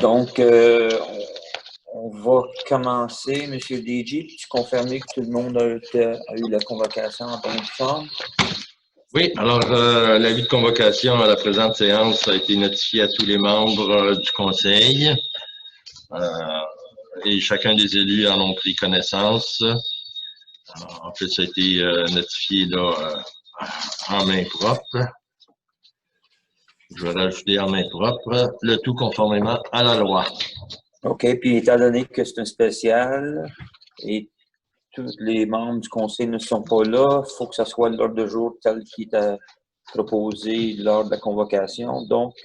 Donc, on va commencer, M. DJ. Puis-tu confirmer que tout le monde a eu la convocation en bonne forme? Oui, alors l'avis de convocation à la présente séance a été notifié à tous les membres du Conseil et chacun des élus en ont pris connaissance. En fait, ça a été notifié là, en main propre. Je vais rajouter en main propre, le tout conformément à la loi. OK, puis étant donné que c'est un spécial et tous les membres du conseil ne sont pas là, il faut que ce soit l'ordre de jour tel qu'il est proposé lors de la convocation. Donc,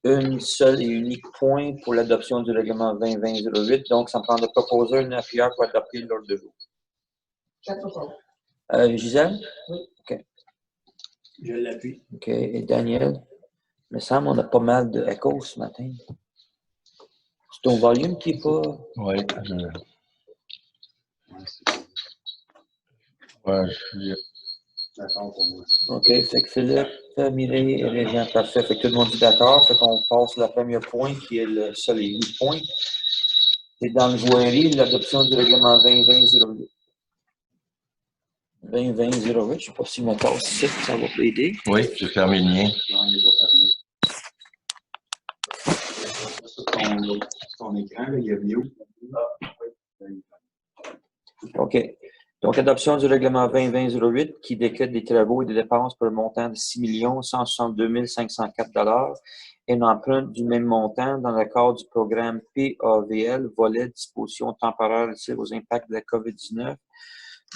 une seule et unique point pour l'adoption du règlement 2020-08. Donc, ça me prend de proposer un appuyeur pour adopter l'ordre de jour. Je propose. Gisèle? Oui. OK. Je l'appuie. OK. Et Daniel? Il me semble qu'on a pas mal de écho ce matin. C'est ton volume qui n'est pas... Oui. Je suis d'accord pour moi. OK. Fait que Philippe, Mireille et Régent, parfait. Fait que tout le monde est d'accord. Fait qu'on passe le premier point qui est le seul et unique point. C'est dans le voirie, l'adoption du règlement 2020-08. 2020-08, je ne sais pas si mon passe ici, ça va aider. Oui, j'ai fermé le mien. Non, il n'est pas fermé. Ton écran, là, il est venu. OK. Donc, adoption du règlement 2020-08 qui décrète des travaux et des dépenses pour un montant de 6 162 504 et une empreinte du même montant dans le cadre du programme PAVL, volet dispositions temporaires relatives aux impacts de la COVID-19,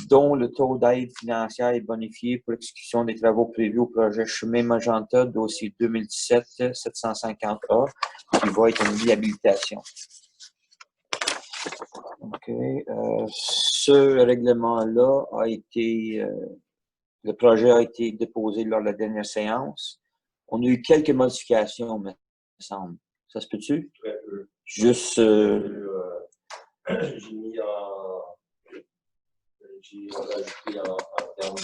dont le taux d'aide financière est bonifié pour l'exécution des travaux prévus au projet Chemin Magenta, dossier 2017-750A, qui va être une viabilitation. OK. Ce règlement-là a été, le projet a été déposé lors de la dernière séance. On a eu quelques modifications, me semble. Ça se peut-tu? Très peu. Juste... J'ai mis en... J'ai rajouté en termes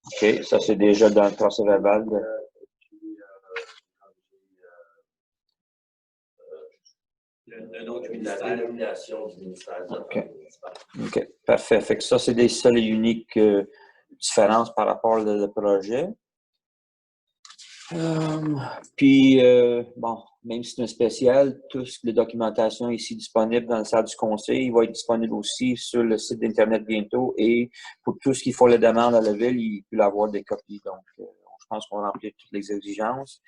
OK, ça c'est déjà dans le procès verbal. Le nom du la ministère. dénomination du ministère des Affaires municipales. OK, parfait. Fait que ça, c'est des seules et uniques différences par rapport au projet. Puis, bon, même si c'est un spécial, toute la documentation est ici disponible dans la salle du conseil. Il va être disponible aussi sur le site d'Internet bientôt. Et pour tout ce qui faut la demande à la ville, il peut avoir des copies. Donc, je pense qu'on remplit toutes les exigences.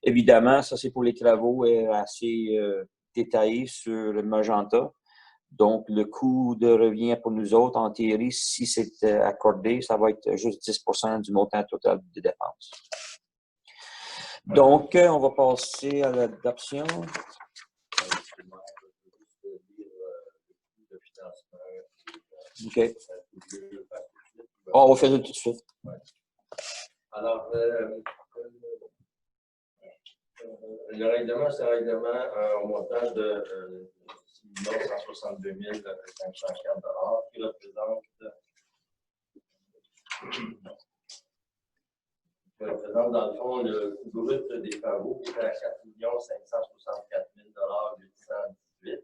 Évidemment, ça, c'est pour les travaux assez détaillés sur le Magenta. Donc, le coût de revient pour nous autres, en théorie, si c'est accordé, ça va être juste 10% du montant total des dépenses. Donc, on va passer à l'adoption. OK. On va faire ça tout de suite. Alors, le règlement, c'est un règlement au montant de 6 162 504 qui représente dans le fond le coût brut des travaux qui est à 4 564 818.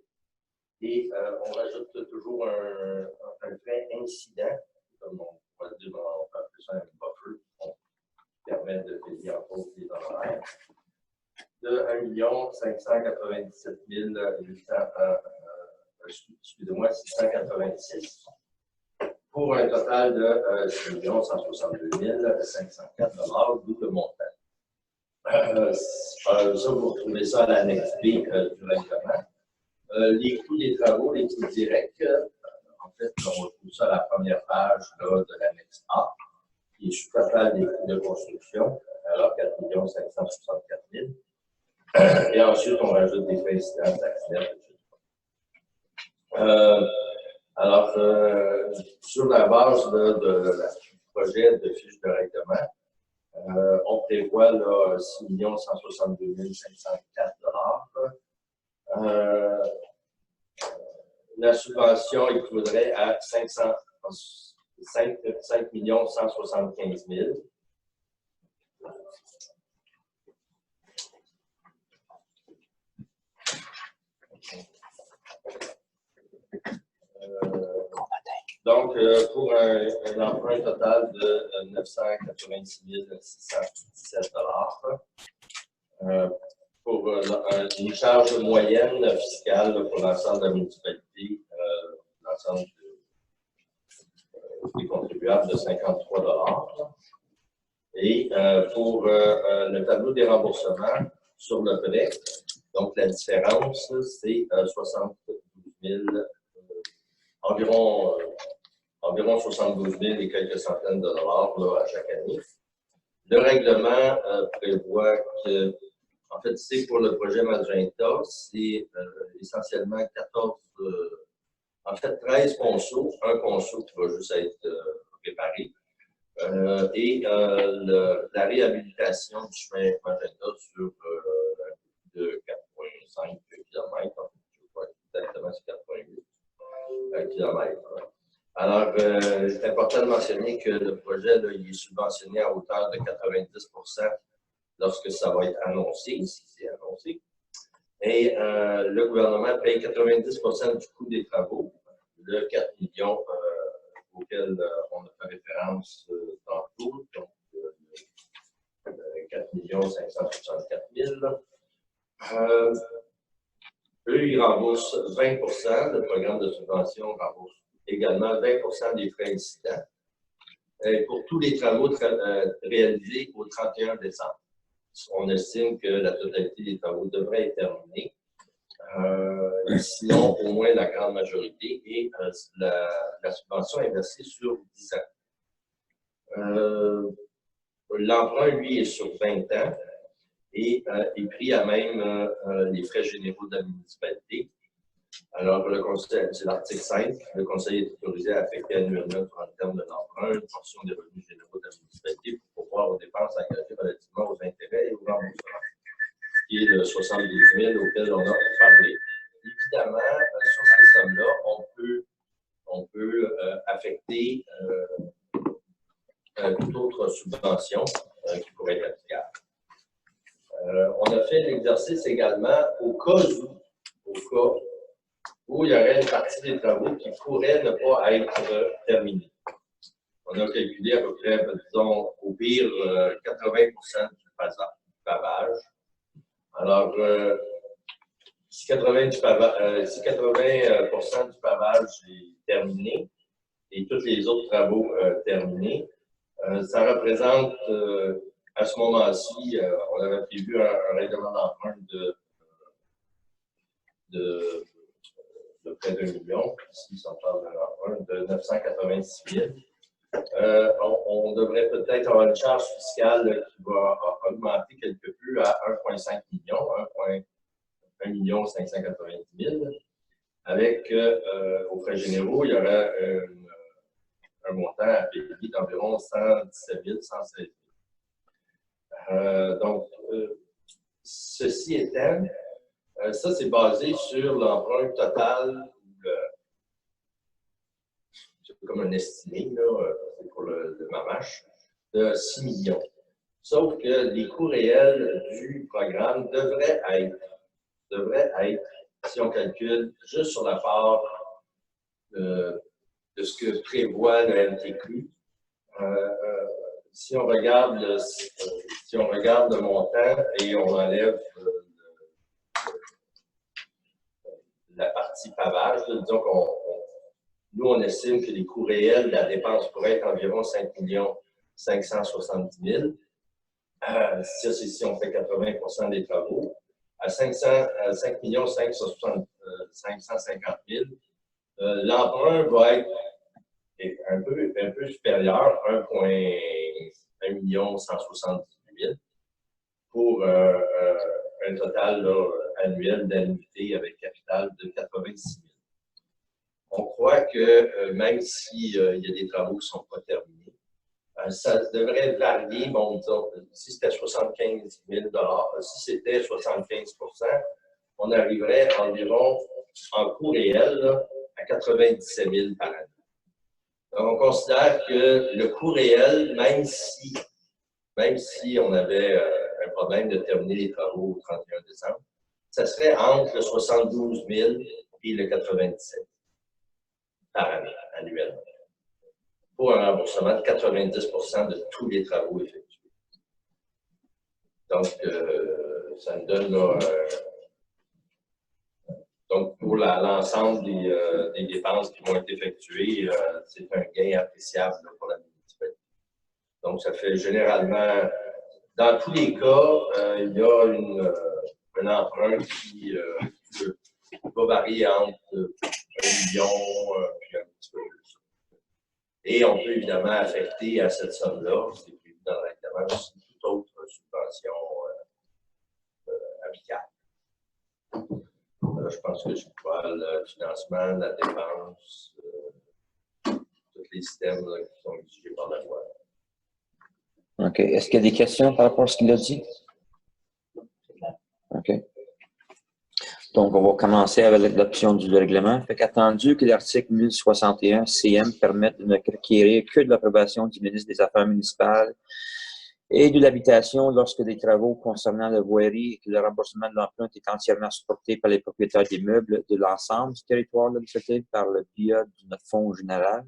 Et on rajoute toujours un frais incident, comme on va dire, on peut appeler ça un buffer, qui permet de payer en cause les honoraires, de 1 597 686, pour un total de 6 162 504 d'où le montant. Ça, vous retrouvez ça à l'annexe B du règlement. Les coûts des travaux, les coûts directs, en fait, on retrouve ça à la première page là, de l'annexe A, qui est sous-total des coûts de construction, alors 4 564 000. Et ensuite, on rajoute des frais incidents, taxes nettes, etc. Alors, sur la base du projet de fiche de règlement, on prévoit là, 6 162 504 la subvention équivaudrait à 5 175 000. Donc, pour un emprunt total de 986 617 pour une charge moyenne fiscale pour l'ensemble de la municipalité, l'ensemble des contribuables de 53 Et pour le tableau des remboursements sur le prêt, donc la différence, c'est 72 000, environ 72 000 et quelques centaines de dollars là, à chaque année. Le règlement prévoit que, en fait, c'est pour le projet Magenta, c'est essentiellement 13 ponceaux, un ponceau qui va juste être réparé, et la réhabilitation du chemin Magenta sur de 4,5 km, je crois exactement c'est 4,8 km. Alors, c'est important de mentionner que le projet là, il est subventionné à hauteur de 90 lorsque ça va être annoncé, si c'est annoncé. Et le gouvernement paye 90 du coût des travaux, de 4 millions auxquels on a fait référence tantôt, donc 4 564 000. Eux, ils remboursent 20 le programme de subvention rembourse également 20 des frais incidents pour tous les travaux réalisés au 31 décembre. On estime que la totalité des travaux devrait être terminée. Sinon, au moins la grande majorité, et la subvention est versée sur 10 ans. L'emprunt, lui, est sur 20 ans et est pris à même les frais généraux de la municipalité. Alors, c'est l'article 5. Le conseil est autorisé à affecter annuellement pour le terme de l'emprunt une portion des revenus généraux de la municipalité pour pouvoir aux dépenses engagées relativement aux intérêts et aux remboursements, qui est de 72 000 auquel on a parlé. Évidemment, sur ces sommes-là, on peut affecter toute autre subvention qui pourrait être applicable. On a fait l'exercice également au cas où il y aurait une partie des travaux qui pourrait ne pas être terminée. On a calculé à peu près, disons, au pire, 80 du pavage. Alors, si 80 du pavage est terminé et tous les autres travaux terminés, ça représente, à ce moment-ci, on avait prévu un règlement d'emprunt de près d'1 million, ici, on parle d'un emprunt de 986 000. On devrait peut-être avoir une charge fiscale qui va augmenter quelque peu à 1,5 million, 1 590 000. Avec, aux frais généraux, il y aura un montant à payer d'environ 117 000, 116 000. Donc, ceci étant, ça, c'est basé sur l'emprunt total, comme un estimé, c'est pour le MAMACH, de 6 millions. Sauf que les coûts réels du programme devraient être, si on calcule juste sur la part de ce que prévoit le MTQ, si on regarde le montant et on enlève la partie pavage, disons nous, on estime que les coûts réels de la dépense pourraient être environ 5 570 000. Si on fait 80 des travaux, à 5 550 000, l'emprunt va être un peu supérieur, 1 178 000, pour un total là, annuel d'annuité avec capital de 86 000. On croit que même s'il y a des travaux qui ne sont pas terminés, ça devrait varier. Bon, disons, si c'était 75 000 si c'était 75 on arriverait environ en coût réel là, à 97 000 par année. Donc, on considère que le coût réel, même si on avait un problème de terminer les travaux au 31 décembre, ça serait entre le 72 000 et le 97 000 par année, annuellement. pour un remboursement de 90% de tous les travaux effectués. Donc, ça me donne là, donc pour l'ensemble des dépenses qui vont être effectuées, c'est un gain appréciable là, pour la municipalité. Donc, ça fait généralement, dans tous les cas, il y a un emprunt qui va varier entre 1 million puis un petit peu plus. Et on peut évidemment affecter à cette somme-là, c'est prévu dans le règlement, aussi toute autre subvention applicable. Je pense que je vois le financement, la dépense, tous les systèmes là, qui sont exigés par la loi. OK. Est-ce qu'il y a des questions par rapport à ce qu'il a dit? OK. Donc, on va commencer avec l'adoption du règlement. Fait qu'attendu que l'article 1061 CM permette de ne requérir que de l'approbation du ministre des Affaires municipales et de l'habitation lorsque des travaux concernant la voirie et que le remboursement de l'emprunt est entièrement supporté par les propriétaires d'immeubles de l'ensemble du territoire de la municipalité par le biais de notre fonds général.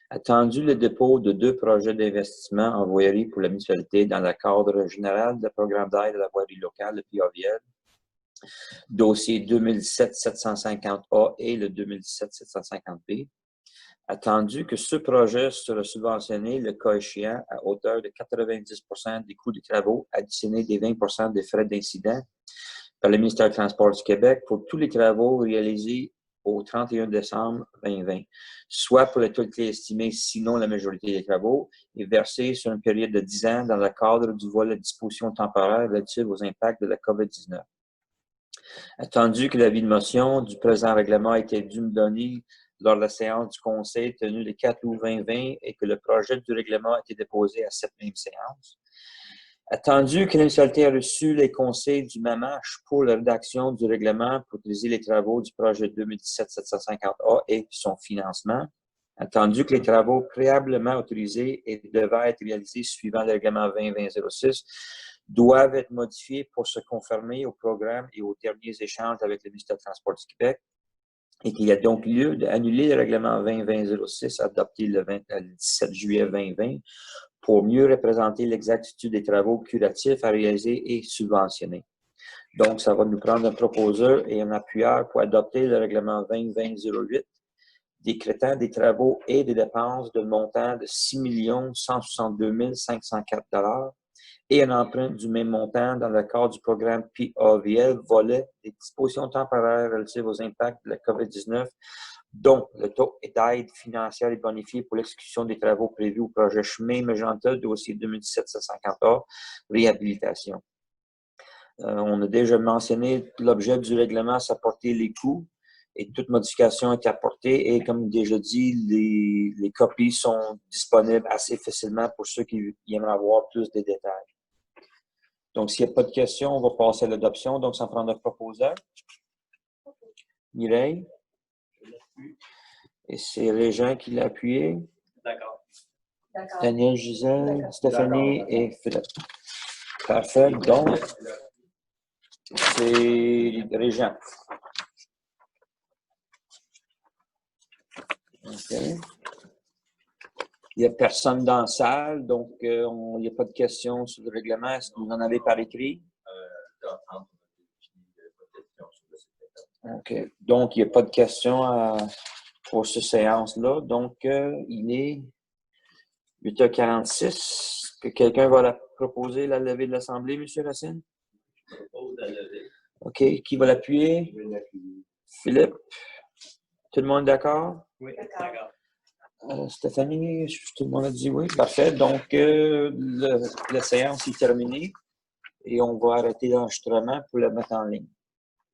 Attendu le dépôt de 2 projets d'investissement en voirie pour la municipalité dans le cadre général du programme d'aide à la voirie locale, le PAVL, dossier 2017-750A et le 2017-750B. Attendu que ce projet sera subventionné, le cas échéant, à hauteur de 90% des coûts des travaux, additionnés des 20% des frais d'incident par le ministère du Transport du Québec pour tous les travaux réalisés au 31 décembre 2020, soit pour la totalité estimée, sinon la majorité des travaux, et versés sur une période de 10 ans dans le cadre du volet de disposition temporaire relative aux impacts de la COVID-19. Attendu que l'avis de motion du présent règlement a été dû me donner lors de la séance du Conseil tenue le 4 août 2020 et que le projet du règlement a été déposé à cette même séance. Attendu que la municipalité a reçu les conseils du MAMACH pour la rédaction du règlement pour utiliser les travaux du projet 2017-750A et son financement. Attendu que les travaux préalablement autorisés et devaient être réalisés suivant le règlement 2020-06 doivent être modifiés pour se conformer au programme et aux derniers échanges avec le ministère du Transport du Québec et qu'il y a donc lieu d'annuler le règlement 2020-06 adopté le 17 juillet 2020 pour mieux représenter l'exactitude des travaux curatifs à réaliser et subventionnés. Donc, ça va nous prendre un proposeur et un appuyeur pour adopter le règlement 2020-08 décrétant des travaux et des dépenses de montant de 6 162 504 $ et un emprunt du même montant dans le cadre du programme PAVL, volet des dispositions temporaires relatives aux impacts de la COVID-19, dont le taux d'aide financière est bonifié pour l'exécution des travaux prévus au projet chemin Magenta, dossier 2017-750A, réhabilitation. On a déjà mentionné l'objet du règlement, s'apporter les coûts et toute modification est apportée et comme déjà dit, les copies sont disponibles assez facilement pour ceux qui aimeraient avoir plus de détails. Donc, s'il n'y a pas de questions, on va passer à l'adoption. Donc, ça prend notre proposeur. Mireille. Et c'est Régent qui l'a appuyé. D'accord. Daniel, Gisèle, Stéphanie et Philippe. Parfait. Donc, c'est Régent. OK. Il n'y a personne dans la salle, donc il n'y a pas de questions sur le règlement. Est-ce que vous en avez par écrit? OK. Donc, il n'y a pas de questions pour cette séance-là. Donc, il est 8h46. Que quelqu'un va la proposer, la levée de l'Assemblée, M. Racine? Je propose la levée. OK. Qui va l'appuyer? Je vais l'appuyer. Philippe? Tout le monde d'accord? Oui, d'accord. Stéphanie, tout le monde a dit oui. Parfait. Donc, la séance est terminée et on va arrêter l'enregistrement pour la mettre en ligne.